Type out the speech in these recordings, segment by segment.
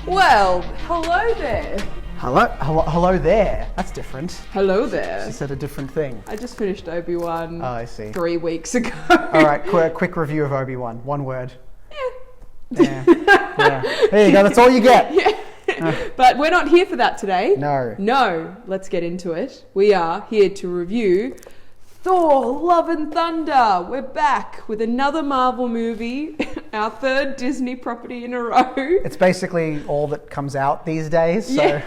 Well, hello there. Hello there. That's different. Hello there. She said a different thing. I just finished Obi-Wan. Oh, I see. 3 weeks ago. All right, quick review of Obi-Wan. One word. Yeah. There you go. That's all you get. Yeah. But we're not here for that today. No. Let's get into it. We are here to review Thor, Love and Thunder. We're back with another Marvel movie, our third Disney property in a row. It's basically all that comes out these days, so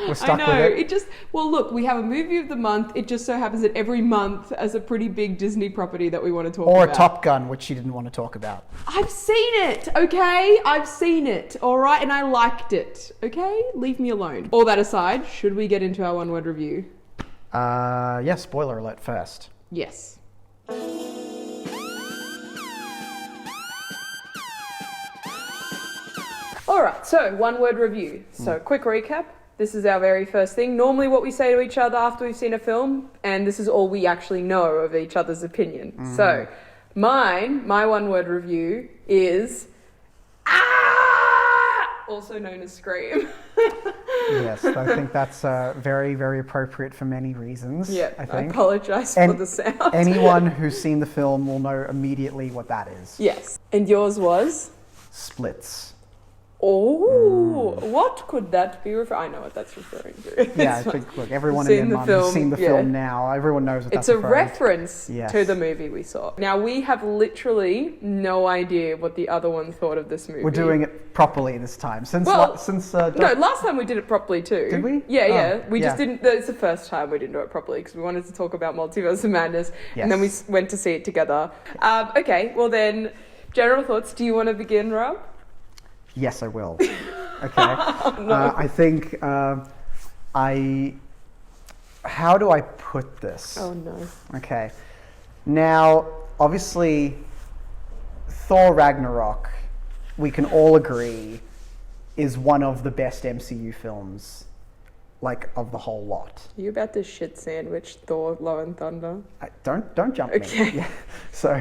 we're stuck with it. Well, look, we have a movie of the month. It just so happens that every month has a pretty big Disney property that we want to talk about. Or a Top Gun, which you didn't want to talk about. I've seen it, okay? I've seen it, all right? And I liked it, okay? Leave me alone. All that aside, should we get into our one-word review? Yeah, spoiler alert first. Yes. All right, so one-word review. So quick recap. This is our very first thing. Normally what we say to each other after we've seen a film, and this is all we actually know of each other's opinion. So my one-word review is also known as Scream. Yes, I think that's very, very appropriate for many reasons. Yeah, I think. I apologise for the sound. Anyone who's seen the film will know immediately what that is. Yes. And yours was? Splits. Oh, what could that be I know what that's referring to. Yeah, I think, look, everyone in their mum has seen the film now. Everyone knows what that's referring to. It's a reference to the movie we saw. Now, we have literally no idea what the other one thought of this movie. We're doing it properly this time. No, last time we did it properly too. Did we? Yeah. We just didn't, it's the first time we didn't do it properly because we wanted to talk about Multiverse of Madness. And then we went to see it together. Okay, well then, general thoughts. Do you want to begin, Rob? Yes, I will. Okay. I think how do I put this? Oh, no. Okay. Now, obviously, Thor Ragnarok, we can all agree, is one of the best MCU films, like, of the whole lot. Are you about to shit sandwich Thor, Love and Thunder? Don't jump me. Okay. So,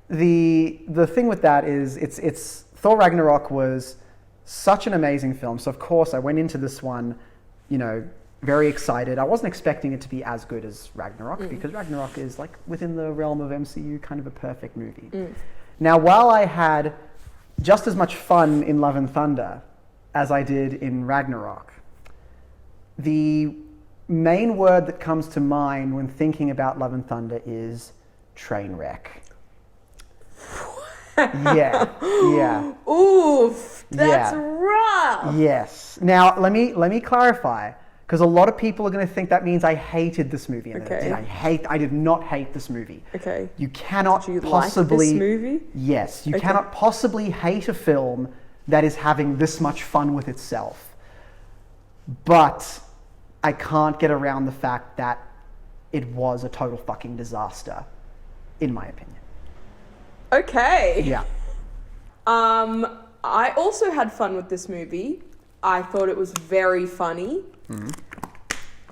the thing with that is it's Thor Ragnarok was such an amazing film. So of course I went into this one, very excited. I wasn't expecting it to be as good as Ragnarok because Ragnarok is like within the realm of MCU, kind of a perfect movie. Now, while I had just as much fun in Love and Thunder as I did in Ragnarok, the main word that comes to mind when thinking about Love and Thunder is train wreck. Yeah. Oof, that's rough. Yes. Now, let me clarify, because a lot of people are going to think that means I hated this movie. And I did not hate this movie. Okay. You cannot Did you possibly... like this movie? Yes. You cannot possibly hate a film that is having this much fun with itself. But I can't get around the fact that it was a total fucking disaster, in my opinion. Okay. Yeah. I also had fun with this movie. I thought it was very funny.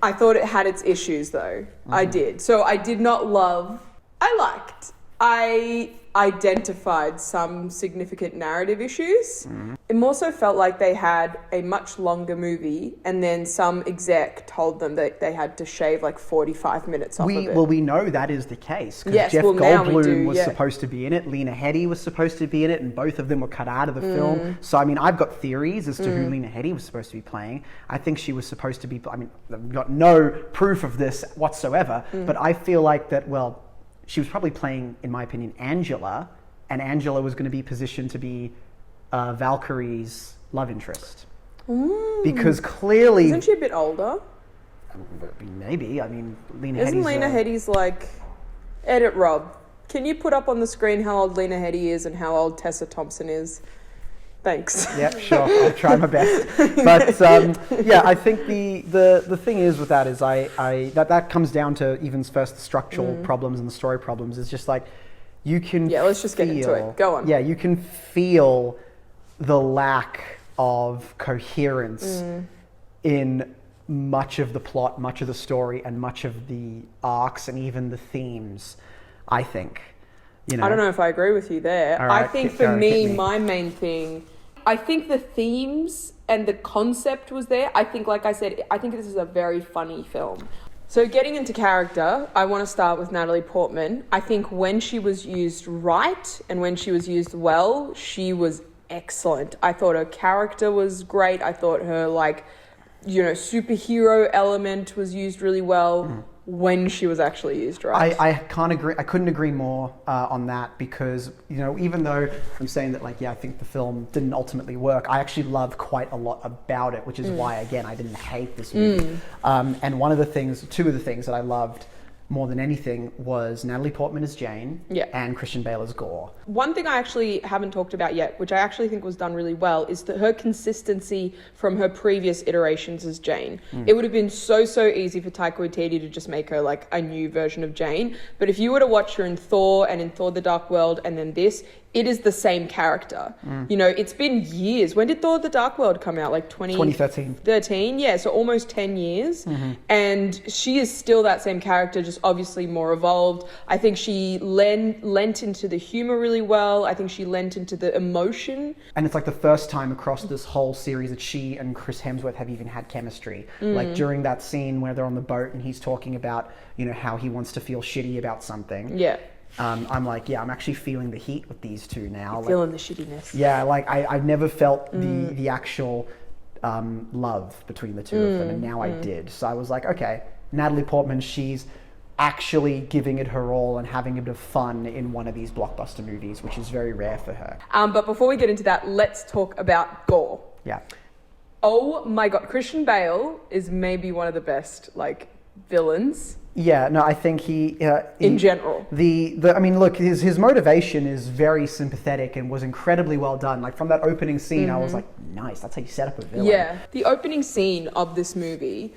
I thought it had its issues though. I did. So I did not love... I identified some significant narrative issues. It more so felt like they had a much longer movie and then some exec told them that they had to shave like 45 minutes off of it. Well, we know that is the case because Jeff Goldblum was supposed to be in it, Lena Headey was supposed to be in it, and both of them were cut out of the film. So, I mean, I've got theories as to who Lena Headey was supposed to be playing. I think she was supposed to be... I mean, I've got no proof of this whatsoever, but I feel like that, she was probably playing, in my opinion, Angela, and Angela was going to be positioned to be Valkyrie's love interest. Because clearly... Isn't she a bit older? Maybe. I mean, Lena Headey's like... Edit, Rob. Can you put up on the screen how old Lena Headey is and how old Tessa Thompson is? Thanks. Yeah, sure. I'll try my best. But I think the thing is with that is that comes down to even first the structural problems and the story problems. It's just like you can let's just get into it. Go on. Yeah, you can feel the lack of coherence in much of the plot, much of the story, and much of the arcs and even the themes, I think. I don't know if I agree with you there. Right, I think for me, my main thing, I think the themes and the concept was there. I think, like I said, I think this is a very funny film. So getting into character, I want to start with Natalie Portman. I think when she was used right and when she was used well, she was excellent. I thought her character was great. I thought her, like, you know, superhero element was used really well when she was actually used right. I can't agree. I couldn't agree more on that because, you know, even though I'm saying that, like, yeah, I think the film didn't ultimately work, I actually love quite a lot about it, which is why, again, I didn't hate this movie. And two of the things that I loved more than anything was Natalie Portman as Jane and Christian Bale as Gore. One thing I actually haven't talked about yet, which I actually think was done really well, is that her consistency from her previous iterations as Jane. It would have been so easy for Taika Waititi to just make her like a new version of Jane. But if you were to watch her in Thor and in Thor the Dark World and then this, it is the same character. You know, it's been years. When did Thor the Dark World come out? Like 2013. 13? Yeah, so almost 10 years. And she is still that same character, just obviously more evolved. I think she lent into the humor really well. I think she lent into the emotion. And it's like the first time across this whole series that she and Chris Hemsworth have even had chemistry. Like during that scene where they're on the boat and he's talking about, you know, how he wants to feel shitty about something. Yeah. I'm like, yeah, I'm actually feeling the heat with these two now. Like, feeling the shittiness. Yeah, like I've never felt the actual love between the two of them, and now I did. So I was like, okay, Natalie Portman, she's actually giving it her all and having a bit of fun in one of these blockbuster movies, which is very rare for her. But before we get into that, let's talk about Gore. Yeah. Oh my God, Christian Bale is maybe one of the best, like, villains. Yeah, no, I think he in general. I mean, look, his motivation is very sympathetic and was incredibly well done. Like from that opening scene, I was like, nice, that's how you set up a villain. Yeah, the opening scene of this movie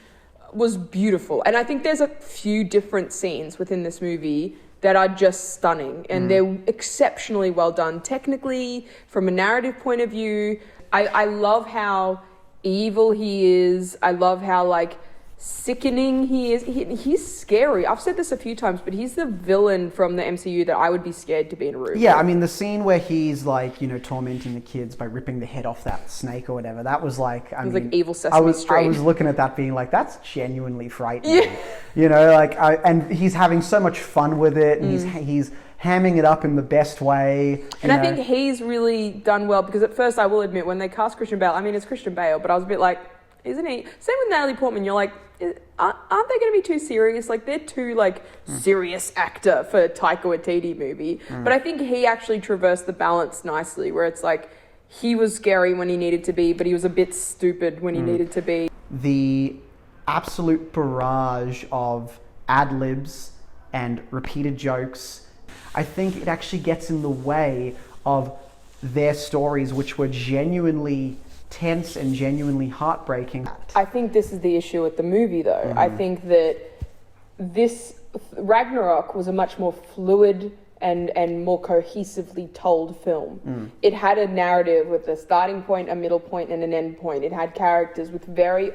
was beautiful. And I think there's a few different scenes within this movie that are just stunning and they're exceptionally well done. Technically, from a narrative point of view, I love how evil he is. I love how, like, sickening he is. He's scary. I've said this a few times, but he's the villain from the MCU that I would be scared to be in a room. Yeah, I mean, the scene where he's like, you know, tormenting the kids by ripping the head off that snake or whatever, that was like, I mean, like evil Sesame Street. I was looking at that being like, that's genuinely frightening. Yeah. You know, like, and he's having so much fun with it, and he's hamming it up in the best way. And I think he's really done well, because at first, I will admit, when they cast Christian Bale, I mean, it's Christian Bale, but I was a bit like, isn't he? Same with Natalie Portman, you're like, aren't they going to be too serious? Like, they're too, like, serious actor for a Taika Waititi movie. But I think he actually traversed the balance nicely, where it's like, he was scary when he needed to be, but he was a bit stupid when he needed to be. The absolute barrage of ad-libs and repeated jokes, I think it actually gets in the way of their stories, which were genuinely tense and genuinely heartbreaking. I think this is the issue with the movie, though. I think that this Ragnarok was a much more fluid and more cohesively told film. It had a narrative with a starting point, a middle point, and an end point. It had characters with very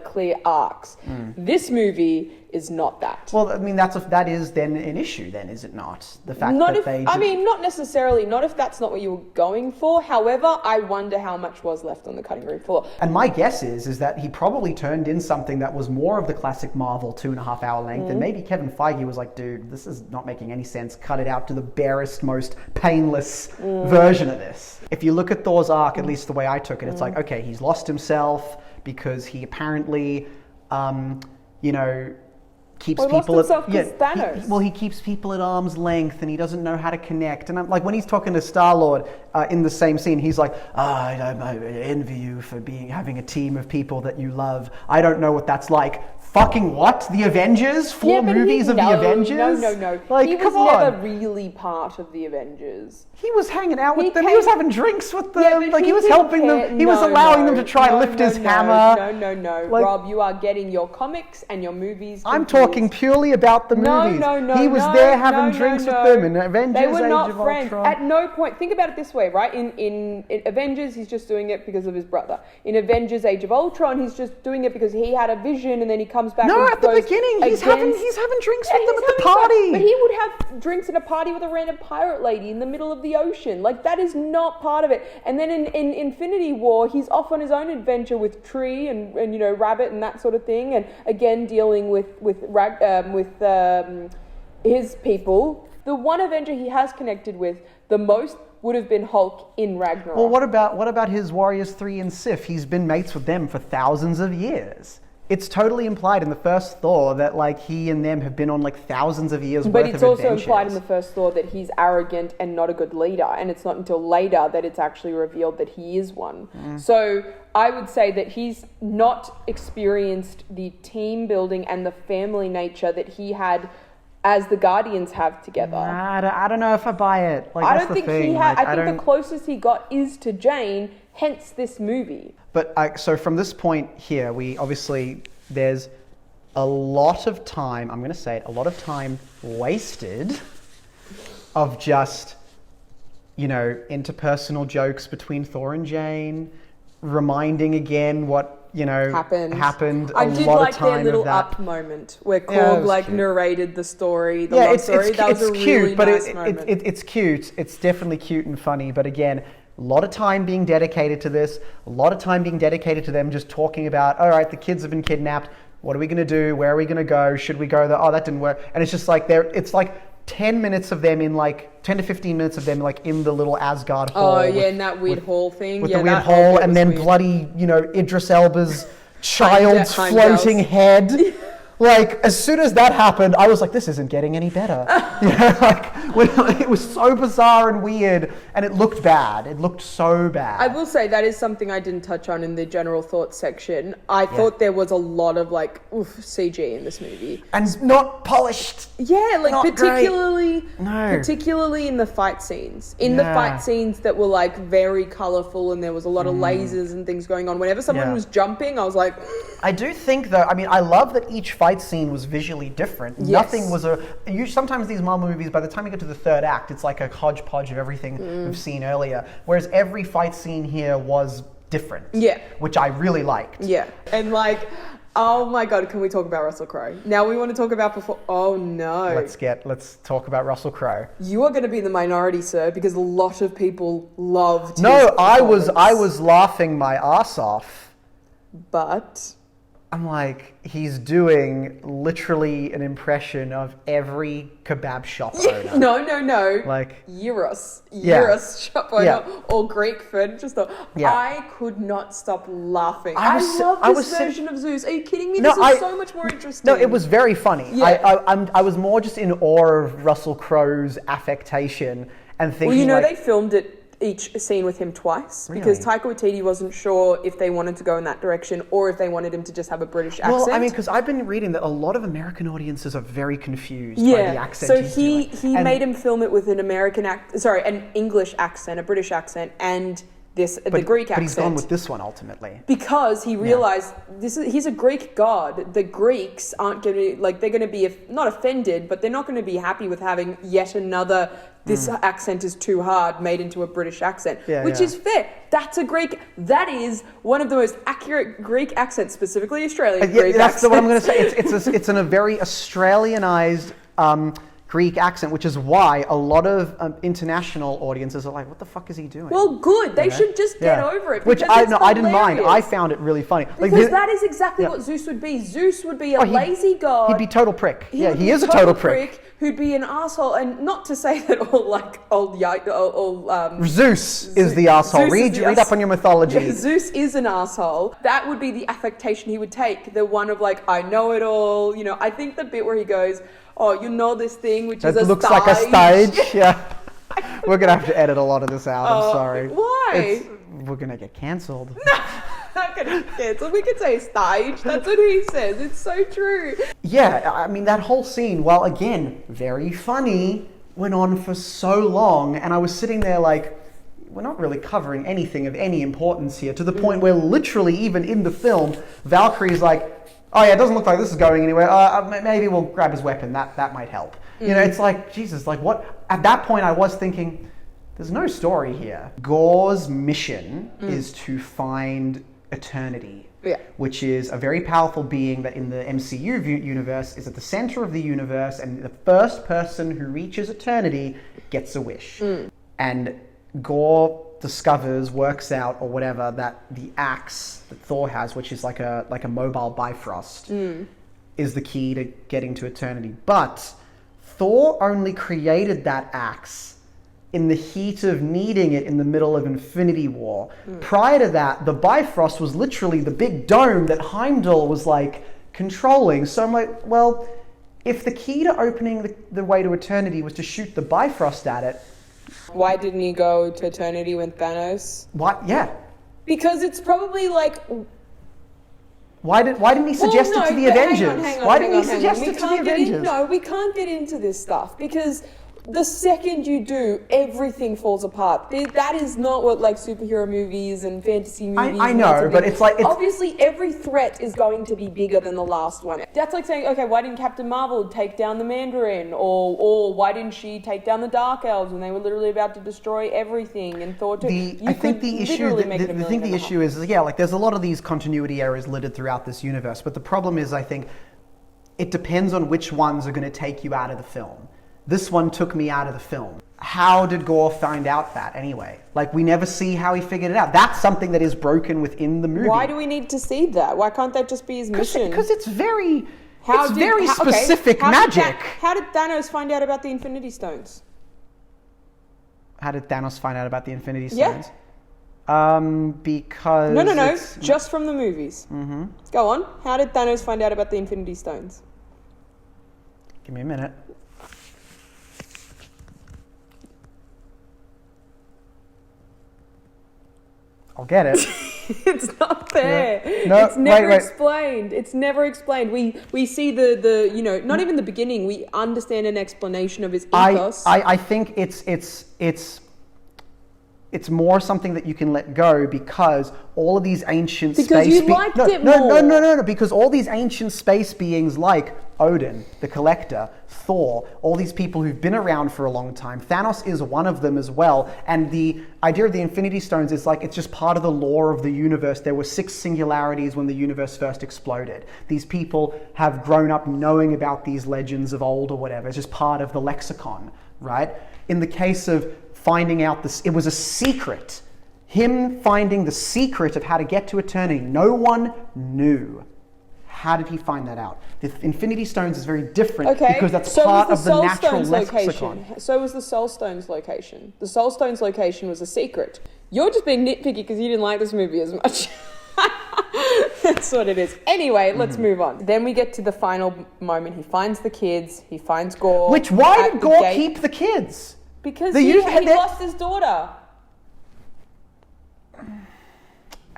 clear arcs. This movie is not that. Well, I mean, that is then an issue, then, is it not? The fact I mean, not necessarily. Not if that's not what you were going for. However, I wonder how much was left on the cutting room floor. And my guess is that he probably turned in something that was more of the classic Marvel 2.5 hour length, and maybe Kevin Feige was like, dude, this is not making any sense. Cut it out to the barest, most painless version of this. If you look at Thor's arc, at least the way I took it, it's like, okay, he's lost himself because he apparently, you know, keeps people at he keeps people at arm's length, and he doesn't know how to connect. And I'm like, when he's talking to Star-Lord in the same scene, he's like, I envy you for having a team of people that you love. I don't know what that's like. Fucking what? The Avengers? 4 movies of the Avengers? No. Like, he was never really part of the Avengers. He was hanging out with them. He was having drinks with them. Like, he was helping them. He was allowing them to try and lift his hammer. No. Like, Rob, you are getting your comics and your movies confused. I'm talking purely about the movies. He was there having drinks with them in Avengers They were Age not of friends. Ultron. At no point, think about it this way, right? In Avengers, he's just doing it because of his brother. In Avengers Age of Ultron, he's just doing it because he had a vision, and then he comes comes back. No, and at the goes beginning, he's having drinks with them at the having fun, party. but he would have drinks at a party with a random pirate lady in the middle of the ocean. Like, that is not part of it. And then in Infinity War, he's off on his own adventure with Tree and you know, Rabbit and that sort of thing. And again, dealing with his people. The one Avenger he has connected with the most would have been Hulk in Ragnarok. Well, what about his Warriors 3 and Sif? He's been mates with them for thousands of years. It's totally implied in the first Thor that like he and them have been on like thousands of years worth of adventures. But it's also implied in the first Thor that he's arrogant and not a good leader, and it's not until later that it's actually revealed that he is one. So I would say that he's not experienced the team building and the family nature that he had as the Guardians have together. I don't know if I buy it. Like, I that's don't think the thing. he had. Like, I think the closest he got is to Jane, hence this movie. But so from this point here, we obviously, there's a lot of time, I'm going to say it, a lot of time wasted of just, you know, interpersonal jokes between Thor and Jane, reminding again what, you know, happened. I did like their little up moment where Korg like narrated the story, the love story. That was a really nice moment. It's cute. It's definitely cute and funny. But again, a lot of time being dedicated to this. A lot of time being dedicated to them just talking about, all right, the kids have been kidnapped. What are we going to do? Where are we going to go? Should we go there? Oh, that didn't work. And it's just like it's like 10 minutes of them in like 10 to 15 minutes of them like in the little Asgard hall. Oh yeah, in that weird hall thing. With the weird hall, and then bloody, you know, Idris Elba's child's floating head. Like, as soon as that happened, I was like, this isn't getting any better. You know, like, it was so bizarre and weird, and it looked bad. It looked so bad. I will say that is something I didn't touch on in the general thoughts section. I thought there was a lot of like CG in this movie. And not polished. Yeah, like not particularly No. particularly in the fight scenes. In the fight scenes that were like very colourful and there was a lot of lasers and things going on. Whenever someone was jumping, I was like... I do think though, I mean, I love that each fight scene was visually different. Yes. Nothing was sometimes these Marvel movies, by the time you get to the third act, it's like a hodgepodge of everything we've seen earlier. Whereas every fight scene here was different. Yeah. Which I really liked. Yeah. And like, oh my God, can we talk about Russell Crowe? Now we want to talk about before, oh no. Let's talk about Russell Crowe. You are going to be in the minority, sir, because a lot of people loved No, I was laughing my ass off. But... I'm like, he's doing literally an impression of every kebab shop owner. No. Like Euros shop owner or Greek furniture store. Yeah. I could not stop laughing. I love this version of Zeus. Are you kidding me? This is so much more interesting. No, it was very funny. Yeah. I was more just in awe of Russell Crowe's affectation and thinking. Well, you know, they filmed it each scene with him twice because Taika Waititi wasn't sure if they wanted to go in that direction or if they wanted him to just have a British accent. Well, I mean, because I've been reading that a lot of American audiences are very confused by the accent. So he made him film it with an an English accent, a British accent, and the Greek accent. But he's gone with this one ultimately because he realized he's a Greek god. The Greeks aren't going to they're going to be not offended, but they're not going to be happy with having yet another. This accent is too hard, made into a British accent, which is fair. That is one of the most accurate Greek accents, specifically Australian Greek accents. That's what I'm going to say. It's in a very Australianized Greek accent, which is why a lot of international audiences are like, "What the fuck is he doing?" Well, good. They should just get over it. Which I didn't mind. I found it really funny because that is exactly what Zeus would be. Zeus would be a lazy god. He'd be total prick. He is a total prick. Who'd be an asshole, and not to say that Zeus is the asshole. Read up on your mythology. Yeah, Zeus is an asshole. That would be the affectation he would take. The one of like, I know it all. You know, I think the bit where he goes, "Oh, you know this thing, which is a looks like a stage." Yeah, we're gonna have to edit a lot of this out. I'm sorry. Why? We're gonna get cancelled. Not gonna get cancelled. We could say stage. That's what he says. It's so true. Yeah, I mean that whole scene, while again very funny, went on for so long, and I was sitting there like, we're not really covering anything of any importance here. To the point where literally, even in the film, Valkyrie's like, "Oh yeah, it doesn't look like this is going anywhere. Maybe we'll grab his weapon. That might help." You know, it's like, Jesus, like what? At that point, I was thinking, there's no story here. Gore's mission is to find eternity Yeah. which is a very powerful being that in the MCU universe is at the center of the universe, and the first person who reaches eternity gets a wish. And Gore works out, or whatever, that the axe that Thor has, which is like a mobile Bifrost, is the key to getting to eternity. But Thor only created that axe in the heat of needing it in the middle of Infinity War. Prior to that, the Bifrost was literally the big dome that Heimdall was like controlling. So I'm like, well, if the key to opening the way to eternity was to shoot the Bifrost at it, why didn't he go to eternity with Thanos? why? Yeah. Because it's probably like... Why didn't he suggest it to the Avengers? Why didn't he suggest it to the Avengers? No, we can't get into this stuff because the second you do, everything falls apart. That is not what like superhero movies and fantasy movies. I know, but it's like obviously every threat is going to be bigger than the last one. That's like saying, okay, why didn't Captain Marvel take down the Mandarin, or why didn't she take down the Dark Elves when they were literally about to destroy everything? And Thor too. I think the issue is like there's a lot of these continuity errors littered throughout this universe, but the problem is I think it depends on which ones are going to take you out of the film. This one took me out of the film. How did Gore find out that anyway? Like, we never see how he figured it out. That's something that is broken within the movie. Why do we need to see that? Why can't that just be his mission? Because it's very specific magic. How did Thanos find out about the Infinity Stones? How did Thanos find out about the Infinity Stones? Yeah. Because... No. Just from the movies. Mm-hmm. Go on. How did Thanos find out about the Infinity Stones? Give me a minute. I'll get it. It's not there. Yeah. No, it's never explained. It's never explained. We see the not even the beginning. We understand an explanation of his ethos. I think it's more something that you can let go because all of these ancient because all these ancient space beings like Odin, the Collector, Thor, all these people who've been around for a long time. Thanos is one of them as well. And the idea of the Infinity Stones is like, it's just part of the lore of the universe. There were 6 singularities when the universe first exploded. These people have grown up knowing about these legends of old or whatever. It's just part of the lexicon, right? In the case of finding out this, it was a secret. Him finding the secret of how to get to eternity. No one knew. How did he find that out? The Infinity Stones is very different because that's part of the natural lexicon. So was the Soul Stones location. The Soul Stones location was a secret. You're just being nitpicky because you didn't like this movie as much. That's what it is. Anyway, let's move on. Then we get to the final moment. He finds the kids. He finds Gore. Why did Gore keep the kids? Because he lost his daughter.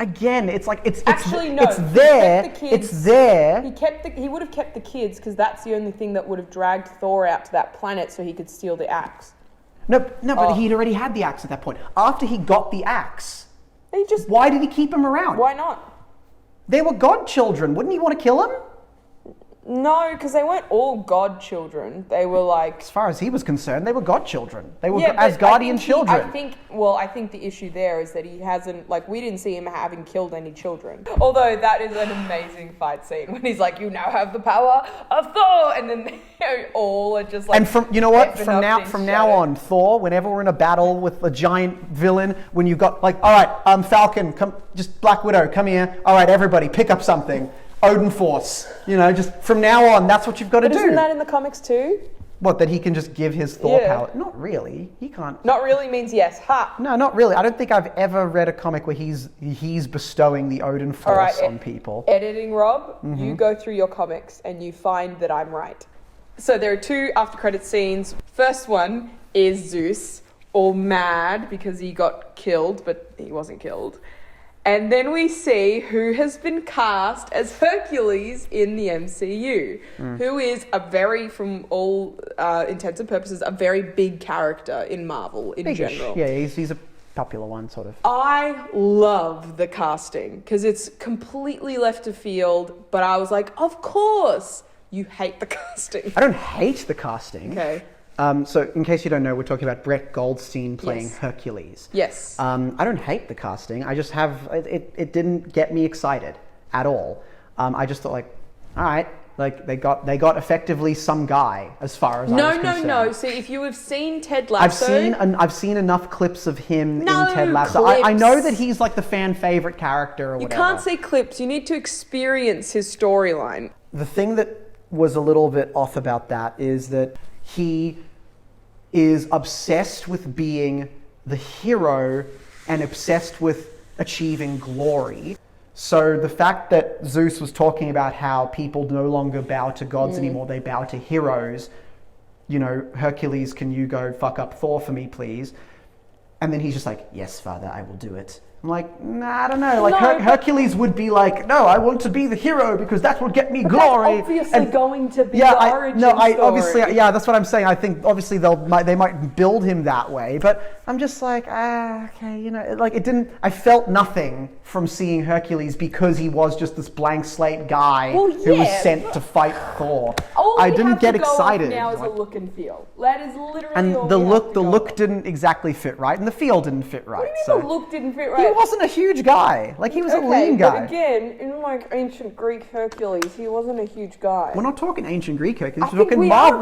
Again, it's like it's actually no. It's there. It's there. He would have kept the kids because that's the only thing that would have dragged Thor out to that planet so he could steal the axe. No, but he'd already had the axe at that point. After he got the axe, why did he keep him around? Why not? They were godchildren. Wouldn't he want to kill them? No, because they weren't all godchildren. They were like... As far as he was concerned, they were godchildren. They were Asgardian children. I think the issue there is that he hasn't... Like, we didn't see him having killed any children. Although that is an amazing fight scene when he's like, you now have the power of Thor! And then they all are just like... And from now on, Thor, whenever we're in a battle with a giant villain, when you've got like, all right, Falcon, come, just Black Widow, come here. All right, everybody, pick up something. Odin Force, just from now on, that's what you've got to do. Isn't that in the comics too? What, that he can just give his Thor power? Not really. He can't. Not really means yes. Ha! No, not really. I don't think I've ever read a comic where he's bestowing the Odin Force on people. Editing Rob, you go through your comics and you find that I'm right. So there are 2 after credit scenes. First one is Zeus, all mad because he got killed, but he wasn't killed. And then we see who has been cast as Hercules in the MCU, who is from all intents and purposes, a very big character in Marvel in general. Yeah, he's a popular one, sort of. I love the casting because it's completely left of field, but I was like, of course, you hate the casting. I don't hate the casting. Okay. So, in case you don't know, we're talking about Brett Goldstein playing Hercules. Yes. I don't hate the casting. I just have... It didn't get me excited. at all. I just thought like, all right, like they got effectively some guy as far as I was concerned. No. See, if you have seen Ted Lasso, I've seen enough clips of him in No Ted Lasso. clips. I know that he's like the fan favorite character or you whatever. can't see clips. You need to experience his storyline. The thing that was a little bit off about that is that he is obsessed with being the hero and obsessed with achieving glory. So the fact that Zeus was talking about how people no longer bow to gods anymore, they bow to heroes. You know, Hercules, can you go fuck up Thor for me, please? And then he's just like, yes, father, I will do it. I'm like, nah, I don't know. Like Hercules would be like, no, I want to be the hero because that will get me glory. That's obviously going to be the origin story. Obviously, that's what I'm saying. I think obviously they might build him that way, but I'm just like, okay, you know, like it didn't. I felt nothing from seeing Hercules because he was just this blank slate guy who was sent to fight Thor. I didn't get excited. Now is a look and feel. That is literally and all the look didn't exactly fit right, and the feel didn't fit right. What do you mean the look didn't fit right? He wasn't a huge guy. Like, he was a lean guy. But again, in like ancient Greek Hercules, he wasn't a huge guy. We're not talking ancient Greek Hercules. We're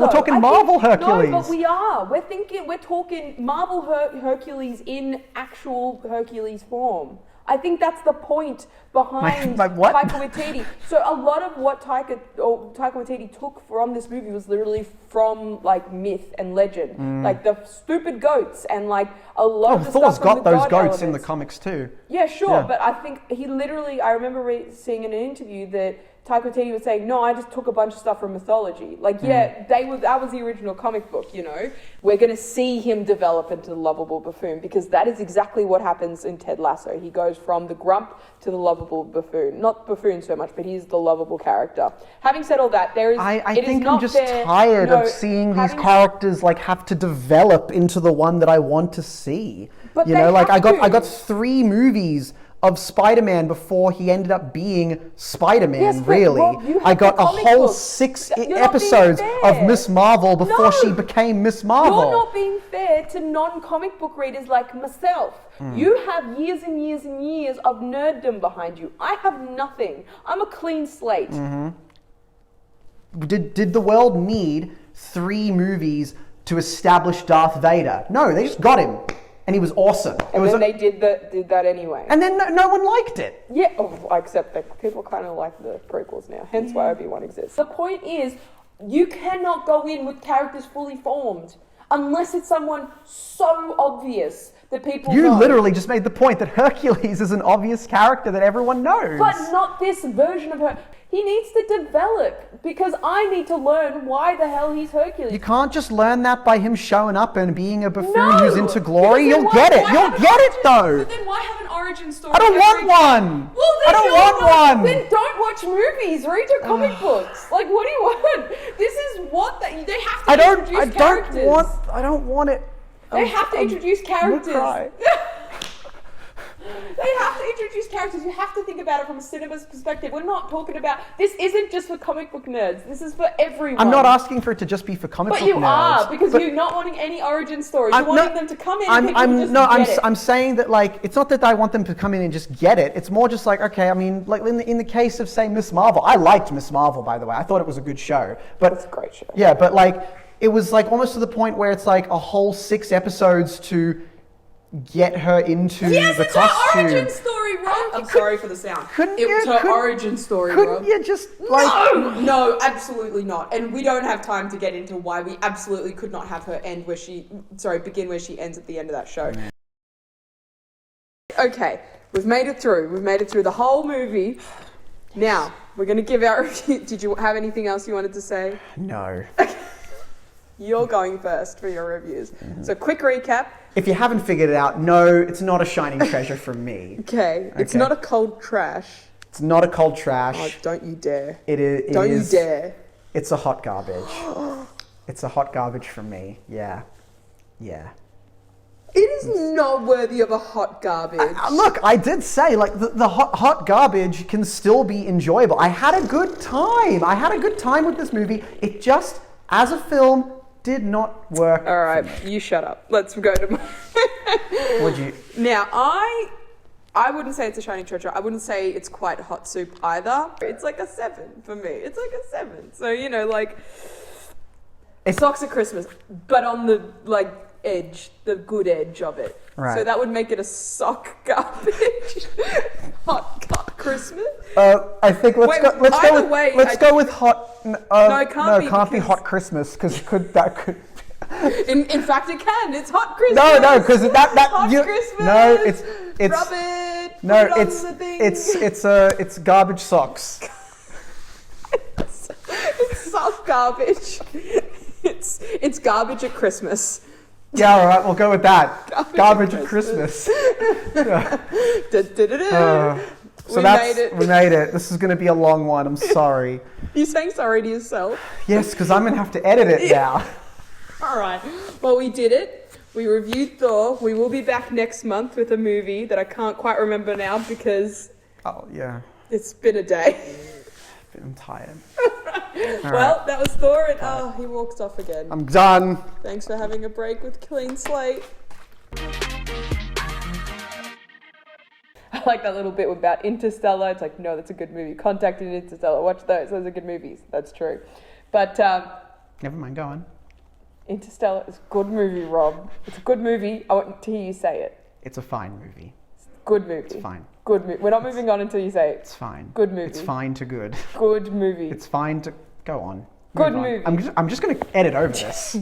talking Marvel Hercules. No, but we are. We're talking Marvel Hercules in actual Hercules form. I think that's the point behind what? Taika Waititi. So a lot of what Taika Waititi took from this movie was literally from like myth and legend, like the stupid goats and like a lot of the Thor's stuff got from the those God goats elements. in the comics too. Yeah, sure, but I think he literally, I remember seeing in an interview that Taika Waititi was saying, no, I just took a bunch of stuff from mythology. Like, that was the original comic book, you know. We're going to see him develop into the lovable buffoon because that is exactly what happens in Ted Lasso. He goes from the grump to the lovable buffoon. Not buffoon so much, but he's the lovable character. Having said all that, I think I'm just tired of seeing these characters like have to develop into the one that I want to see. But you know, like I got 3 movies of Spider-Man before he ended up being Spider-Man, really. I got a whole 6 episodes of Miss Marvel before she became Miss Marvel. You're not being fair to non-comic book readers like myself. You have years and years and years of nerddom behind you. I have nothing. I'm a clean slate. Did the world need 3 movies to establish Darth Vader? No, they just got him. And he was awesome. Then they did that anyway. And then no one liked it. Yeah, except that people kind of like the prequels now. Hence why Obi-Wan exists. The point is, you cannot go in with characters fully formed unless it's someone so obvious that people know. You literally just made the point that Hercules is an obvious character that everyone knows. But not this version of her. He needs to develop because I need to learn why the hell he's Hercules. You can't just learn that by him showing up and being a buffoon who's into glory. You'll get it. You'll get it though. But then why have an origin story? I don't want one. Well, I don't want one. Then don't watch movies. Read your comic books. Like, what do you want? This is what they have to introduce characters. I don't want it. They have to introduce characters. Cry. They have to introduce characters. You have to think about it from a cinema's perspective. We're not talking about... This isn't just for comic book nerds. This is for everyone. I'm not asking for it to just be for comic book nerds. But you are, because you're not wanting any origin story. You're wanting them to come in and I'm saying that, like, it's not that I want them to come in and just get it. It's more just like, okay, I mean, like, in the case of, say, Miss Marvel. I liked Miss Marvel, by the way. I thought it was a good show. But it's a great show. Yeah, but, like, it was, like, almost to the point where it's, like, a whole 6 episodes to get her into the costume. Yes, it's her origin story, Rob. I'm sorry for the sound. It was her origin story, Rob. Couldn't you just, like... No, absolutely not. And we don't have time to get into why we absolutely could not have her begin where she ends at the end of that show. Okay, we've made it through. We've made it through the whole movie. Now, we're going to give our review. Did you have anything else you wanted to say? No. You're going first for your reviews. So, quick recap. If you haven't figured it out, no, it's not a shining treasure from me. Okay. It's not a cold trash. It's not a cold trash. Oh, don't you dare. It is. Don't you dare. It's a hot garbage. It's a hot garbage from me. Yeah. It is not worthy of a hot garbage. Look, I did say, like, the hot garbage can still be enjoyable. I had a good time. I had a good time with this movie. It just, as a film, did not work. All right, you shut up. Let's go to Would you? Now, I I wouldn't say it's a shining treasure. I wouldn't say it's quite hot soup either. It's like a 7 for me. It's like a 7. So, you know, like, socks at Christmas, but on the, like, edge, the good edge of it. Right. So that would make it a sock garbage. hot Christmas. I think let's go with hot. No, it can't be. It can't be hot Christmas because that could. In fact, it can. It's hot Christmas. No, because that hot Christmas. No, it's rub it. No, put it on the thing. it's garbage socks. It's sock garbage. It's garbage at Christmas. Yeah, all right, we'll go with that. Garbage at Christmas. So we made it. This is going to be a long one. I'm sorry. You're saying sorry to yourself? Yes, because I'm going to have to edit it now. All right. Well, we did it. We reviewed Thor. We will be back next month with a movie that I can't quite remember now because... Oh, yeah. It's been a day. I'm tired. Well, that was Thor, and he walks off again. I'm done. Thanks for having a break with Clean Slate. I like that little bit about Interstellar. It's like, no, that's a good movie. Contact and Interstellar. Watch those. Those are good movies. That's true. But never mind. Go on. Interstellar is a good movie, Rob. It's a good movie. I want to hear you say it. It's a fine movie. Good movie. It's fine. Good movie. We're not moving on until you say it. It's fine. Good movie. It's fine to good. Good movie. It's fine to go on. Good movie. I'm just going to edit over this.